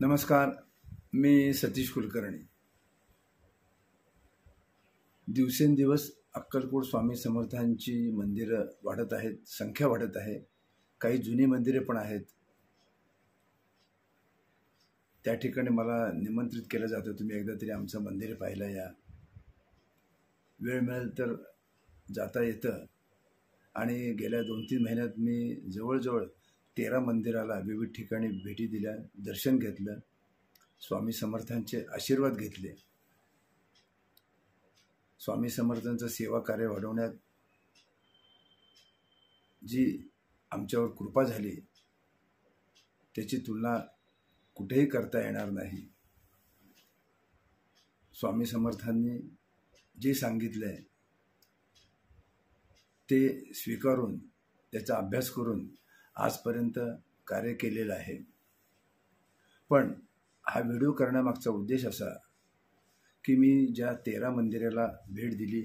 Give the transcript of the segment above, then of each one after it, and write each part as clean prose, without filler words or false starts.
नमस्कार, मी सतीश कुलकर्णी। दिवसेंदिवस अक्कलकोट स्वामी समर्थांची मंदिरं वाढत आहेत, संख्या वाढत आहे। काही जुनी मंदिरे पण आहेत। त्या ठिकाणी मला निमंत्रित केलं जातं, तुम्ही एकदा तरी आमचं मंदिर पाहायला या। वेळ मिळेल तर जाता येतं। आणि गेल्या 2-3 महिन्यात मी जवळजवळ 13 मंदिराला विविध ठिकाणी भेटी दिल्या, दर्शन घेतलं, स्वामी समर्थांचे आशीर्वाद घेतले। स्वामी समर्थांचं सेवा कार्य वाढवण्यात जी आमच्यावर कृपा झाली त्याची तुलना कुठेही करता येणार नाही। स्वामी समर्थांनी जे सांगितलंय ते स्वीकारून त्याचा अभ्यास करून आजपर्यंत कार्य केलेलं आहे। पण हा व्हिडिओ करण्यामागचा उद्देश असा की मी ज्या 13 मंदिराला भेट दिली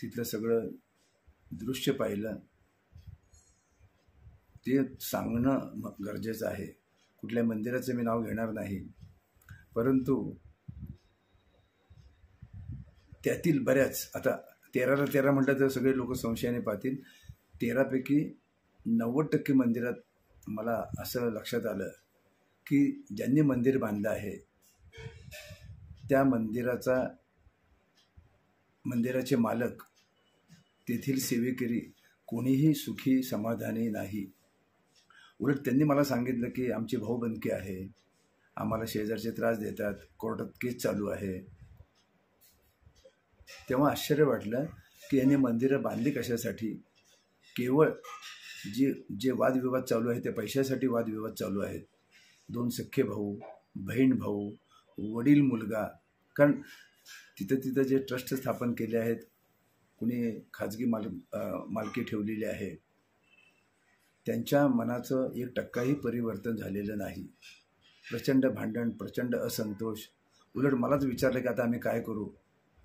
तिथलं सगळं दृश्य पाहिलं ते सांगणं गरजेचं आहे। कुठल्या मंदिराचं मी नाव घेणार नाही, परंतु त्यातील बऱ्याच, आता 13ला 13 म्हटलं तर सगळे लोक संशयाने पाहतील, 13 पैकी 90% मंदिरात मला असं लक्षात आलं की ज्यांनी मंदिर बांधलं आहे त्या मंदिराचे मालक, तेथील सेवेकरी कोणीही सुखी समाधानी नाही। उलट त्यांनी मला सांगितलं की आमची भाऊबंदकी आहे, आम्हाला शेजारचे त्रास देतात, कोर्टात केस चालू आहे। तेव्हा आश्चर्य वाटलं की यांनी मंदिरं बांधली कशासाठी? केवळ जे वादविवाद चालू आहे ते पैशासाठी वादविवाद चालू आहेत। 2 सख्खे भाऊ, बहीण भाऊ, वडील मुलगा, कारण तिथं जे ट्रस्ट स्थापन केले आहेत, कुणी खाजगी मालकी ठेवलेली आहे, त्यांच्या मनाचं 1% परिवर्तन झालेलं नाही। प्रचंड भांडण, प्रचंड असंतोष। उलट मलाच विचारलं की आता आम्ही काय करू?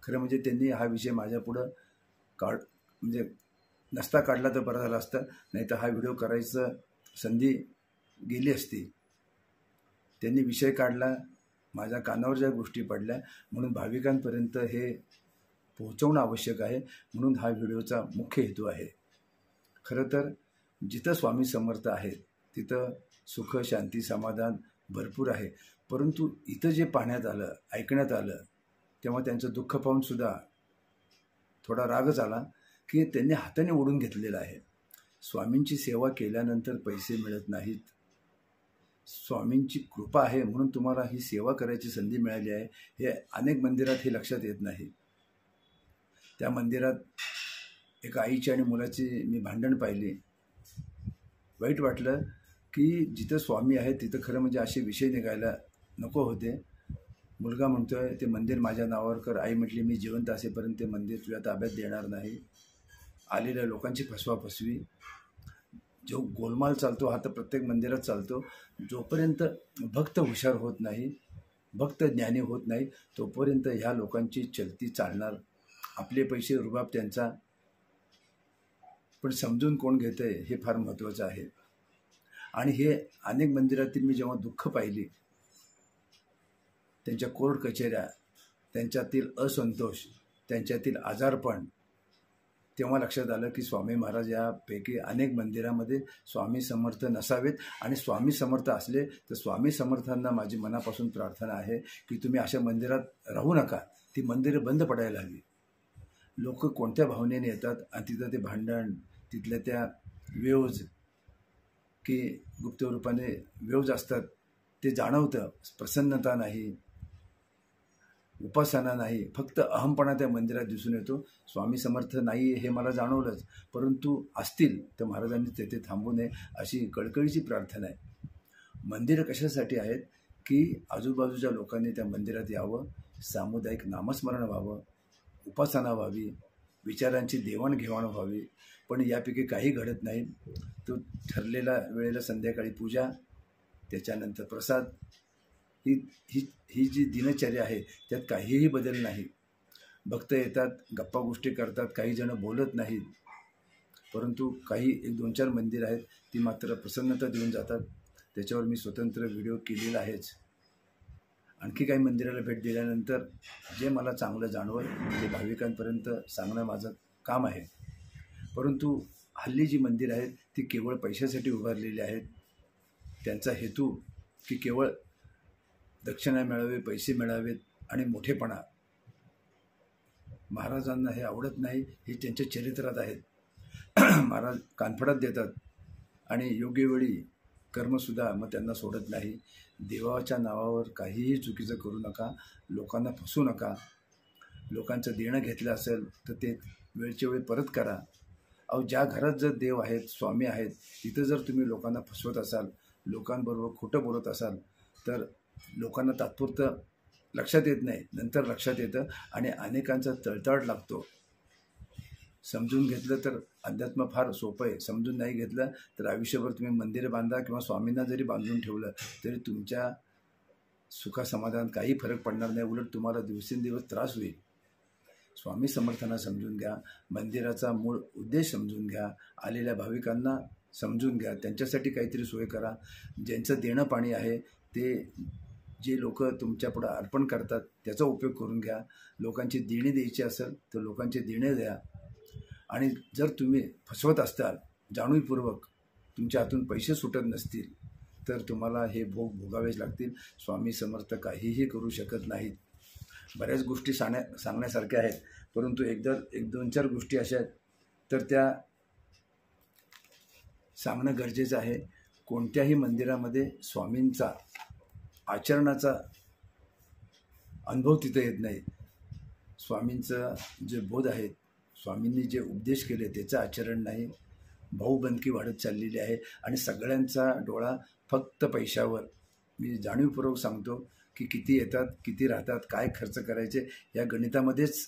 खरं म्हणजे त्यांनी हा विषय माझ्यापुढं म्हणजे नसता काढला तर बरं झालं असतं, नाही तर हा व्हिडिओ करायचं संधी गेली असती। त्यांनी विषय काढला, माझ्या कानावर ज्या गोष्टी पडल्या, म्हणून भाविकांपर्यंत हे पोहोचवणं आवश्यक आहे, म्हणून हा व्हिडिओचा मुख्य हेतू आहे। खरं तर जिथं स्वामी समर्थ आहेत तिथं सुख, शांती, समाधान भरपूर आहे। परंतु इथं जे पाहण्यात आलं, ऐकण्यात आलं, तेव्हा त्यांचं दुःख पाहून सुद्धा थोडा रागच आला की त्यांनी हाताने ओढून घेतलेलं आहे। स्वामींची सेवा केल्यानंतर पैसे मिळत नाहीत, स्वामींची कृपा आहे म्हणून तुम्हाला ही सेवा करायची संधी मिळाली आहे, हे अनेक मंदिरात हे लक्षात येत नाही। त्या मंदिरात एका आईची आणि मुलाची मी भांडण पाहिली, वाईट वाटलं की जिथं स्वामी आहे तिथं खरं म्हणजे असे विषय निघायला नको होते। मुलगा म्हणतोय ते मंदिर माझ्या नावावर कर, आई म्हटली मी जिवंत असेपर्यंत ते मंदिर तुझ्या ताब्यात देणार नाही। आलेल्या लोकांची फसवाफसवी, जो गोलमाल चालतो हा तर प्रत्येक मंदिरात चालतो। जोपर्यंत भक्त हुशार होत नाही, भक्त ज्ञानी होत नाही, तोपर्यंत ह्या लोकांची चलती चालणार। आपले पैसे रुबाब त्यांचा, पण समजून कोण घेतंय हे फार महत्त्वाचं आहे। आणि हे अनेक मंदिरातील मी जेव्हा दुःख पाहिली, त्यांच्या कोर्ट कचेऱ्या, त्यांच्यातील असंतोष, त्यांच्यातील आजारपण, तेव्हा लक्षात आलं की स्वामी महाराज यापैकी अनेक मंदिरामध्ये स्वामी समर्थ नसावेत। आणि स्वामी समर्थ असले तर स्वामी समर्थांना माझी मनापासून प्रार्थना आहे की तुम्ही अशा मंदिरात राहू नका, ती मंदिरं बंद पडायला हवी। लोक कोणत्या भावनेने येतात आणि तिथं ते भांडण, तिथल्या त्या वेव्ज की गुप्त रूपाने वेव्ज असतात ते जाणवतं। प्रसन्नता नाही, उपासना नाही, फक्त अहमपणा त्या मंदिरात दिसून येतो। स्वामी समर्थ नाही हे मला जाणवलंच, परंतु असतील तर महाराजांनी तेथे थांबू नये अशी कळकळीची प्रार्थना आहे। मंदिरं कशासाठी आहेत की आजूबाजूच्या लोकांनी त्या मंदिरात यावं, सामुदायिक नामस्मरण व्हावं, उपासना व्हावी, विचारांची देवाणघेवाण व्हावी। पण यापैकी काही घडत नाही। तो ठरलेल्या वेळेला संध्याकाळी पूजा, त्याच्यानंतर प्रसाद, ही जी दिनचर्या आहे त्यात काहीही बदल नाही। भक्त येतात, गप्पा गोष्टी करतात, काही जण बोलत नाहीत, परंतु काही 1-2-4 मंदिर आहेत ती मात्र प्रसन्नता देऊन जातात। त्याच्यावर मी स्वतंत्र व्हिडिओ केलेला आहेच. आणखी काही मंदिराला भेट दिल्यानंतर जे मला चांगलं जाणवलं ते भाविकांपर्यंत सांगणं माझं काम आहे. परंतु हल्ली जी मंदिरं आहेत ती केवळ पैशासाठी उभारलेली आहेत. त्यांचा हेतू की केवळ दक्षिणा मिळावे, पैसे मिळावेत आणि मोठेपणा. महाराजांना हे आवडत नाही, हे त्यांच्या चरित्रात आहेत. महाराज कानफडात देतात आणि योग्य वेळी कर्मसुद्धा मग त्यांना सोडत नाही. देवाच्या नावावर काहीही चुकीचं करू नका, लोकांना फसवू नका. लोकांचं देणं घेतलं असेल तर ते वेळच्या वेळी परत करा. अहो, ज्या घरात जर देव आहेत, स्वामी आहेत, तिथं जर तुम्ही लोकांना फसवत असाल, लोकांबरोबर खोटं बोलत असाल तर लोकांना तात्पुरतं लक्षात येत नाही, नंतर लक्षात येतं आणि अनेकांचा तळतळ लागतो. समजून घेतलं तर अध्यात्म फार सोपं आहे, समजून नाही घेतलं तर आयुष्यभर तुम्ही मंदिरं बांधा किंवा स्वामींना जरी बांधून ठेवलं तरी तुमच्या सुखासमाधानात काही फरक पडणार नाही, उलट तुम्हाला दिवसेंदिवस त्रास होईल. स्वामी समर्थांना समजून घ्या, मंदिराचा मूळ उद्देश समजून घ्या, आलेल्या भाविकांना समजून घ्या, त्यांच्यासाठी काहीतरी सोय करा. ज्यांचं देणं पाणी आहे ते जे लोक तुमच्यापुढं अर्पण करतात त्याचा उपयोग करून घ्या. लोकांची देणी द्यायची असेल तर लोकांचे देणे द्या. आणि जर तुम्ही फसवत असताल जाणीवपूर्वक, तुमच्या हातून पैसे सुटत नसतील तर तुम्हाला हे भोग भोगावेच लागतील. स्वामी समर्थ काहीही करू शकत नाहीत. बऱ्याच गोष्टी सांगण्यासारख्या आहेत, परंतु एक 2-4 गोष्टी अशा आहेत तर त्या सांगणं गरजेचं आहे. कोणत्याही मंदिरामध्ये स्वामींचा आचरणाचा अनुभव तिथं येत नाही. स्वामींचं जे बोध आहेत, स्वामींनी जे उपदेश केले त्याचं आचरण नाही. भाऊबंदकी वाढत चाललेली आहे आणि सगळ्यांचा डोळा फक्त पैशावर. मी जाणीवपूर्वक सांगतो की किती येतात, किती राहतात, काय खर्च करायचे या गणितामध्येच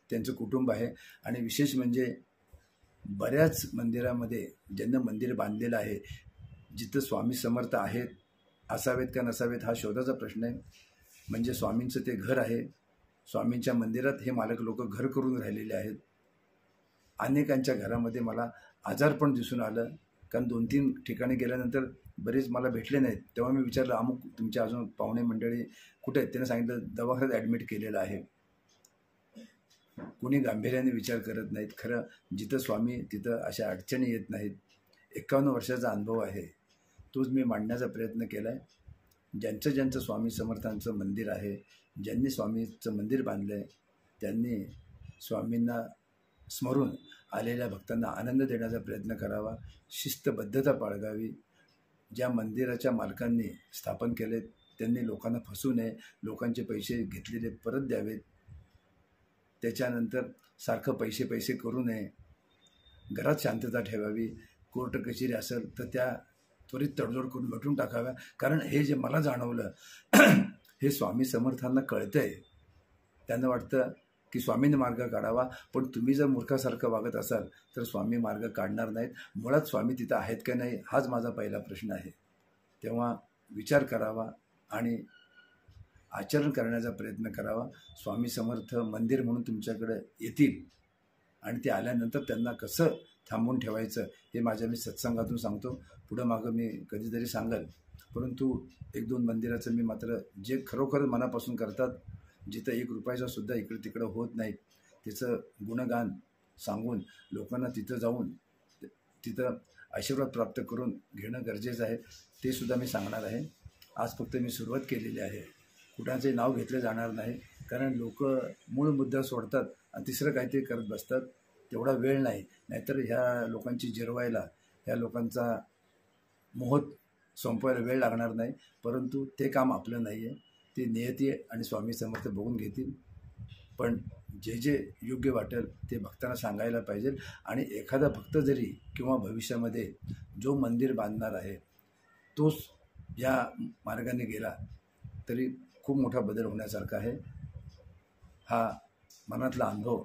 त्यांचं कुटुंब आहे. आणि विशेष म्हणजे बऱ्याच मंदिरामध्ये ज्यांना मंदिर बांधलेलं आहे, जिथं स्वामी समर्थ आहेत, असावेत का नसावेत हा शोधाचा प्रश्न आहे. म्हणजे स्वामींचं ते घर आहे, स्वामींच्या मंदिरात हे मालक लोक घर करून राहिलेले आहेत. अनेकांच्या घरामध्ये मला आजारपण दिसून आलं, कारण 2-3 ठिकाणी गेल्यानंतर बरेच मला भेटले नाहीत. तेव्हा मी विचारलं, अमुक तुमच्या अजून पाहुणे मंडळी कुठे आहेत? त्याने सांगितलं दवाखान्यात ॲडमिट केलेलं आहे. कुणी गांभीर्याने विचार करत नाहीत. खरं जिथं स्वामी तिथं अशा अडचणी येत नाहीत. 51 वर्षाचा अनुभव आहे, तोच मी मांडण्याचा प्रयत्न केला आहे. ज्यांचं स्वामी समर्थांचं मंदिर आहे, ज्यांनी स्वामीचं मंदिर बांधलं आहे, त्यांनी स्वामींना स्मरून आलेल्या भक्तांना आनंद देण्याचा प्रयत्न करावा, शिस्तबद्धता बाळगावी. ज्या मंदिराच्या मालकांनी स्थापन केले त्यांनी लोकांना फसवू नये, लोकांचे पैसे घेतलेले परत द्यावेत. त्याच्यानंतर सारखं पैसे करू नये, घरात शांतता ठेवावी. कोर्ट कचेरी असेल तर त्या त्वरित तडजोड करून भेटून टाकाव्या. कारण हे जे मला जाणवलं हे स्वामी समर्थांना कळतंय. त्यांना वाटतं की स्वामींनी मार्ग काढावा, पण तुम्ही जर मूर्खासारखं वागत असाल तर स्वामी मार्ग काढणार नाहीत. मुळात स्वामी तिथं आहेत का नाही हाच माझा पहिला प्रश्न आहे. तेव्हा विचार करावा आणि आचरण करण्याचा प्रयत्न करावा. स्वामी समर्थ मंदिर म्हणून तुमच्याकडे येतील आणि ते आल्यानंतर त्यांना कसं थांबवून ठेवायचं हे माझ्या मी सत्संगातून सांगतो. पुढं मागं मी कधीतरी सांगेल. परंतु 1-2 मंदिराचं मी मात्र जे खरोखर मनापासून करतात, जिथं 1 रुपयाचा सुद्धा इकडं तिकडं होत नाही, त्याचं गुणगान सांगून लोकांना तिथं जाऊन तिथं आशीर्वाद प्राप्त करून घेणं गरजेचं आहे, ते सुद्धा मी सांगणार आहे. आज फक्त मी सुरुवात केलेली आहे, कुणाचे नाव घेतले जाणार नाही. कारण लोक मूळ मुद्दा सोडतात आणि तिसरं काहीतरी करत बसतात. तेवढा वेळ नाही, नाहीतर ह्या लोकांची जिरवायला, ह्या लोकांचा मोह संपवायला वेळ लागणार नाही. परंतु ते काम आपलं नाही आहे, ते नियती आणि स्वामी समर्थ बघून घेतील. पण जे योग्य वाटेल ते भक्तांना सांगायला पाहिजे. आणि एखादा भक्त जरी किंवा भविष्यामध्ये जो मंदिर बांधणार आहे तोच या मार्गाने गेला तरी खूप मोठा बदल होण्यासारखा आहे. हा मनातला अनुभव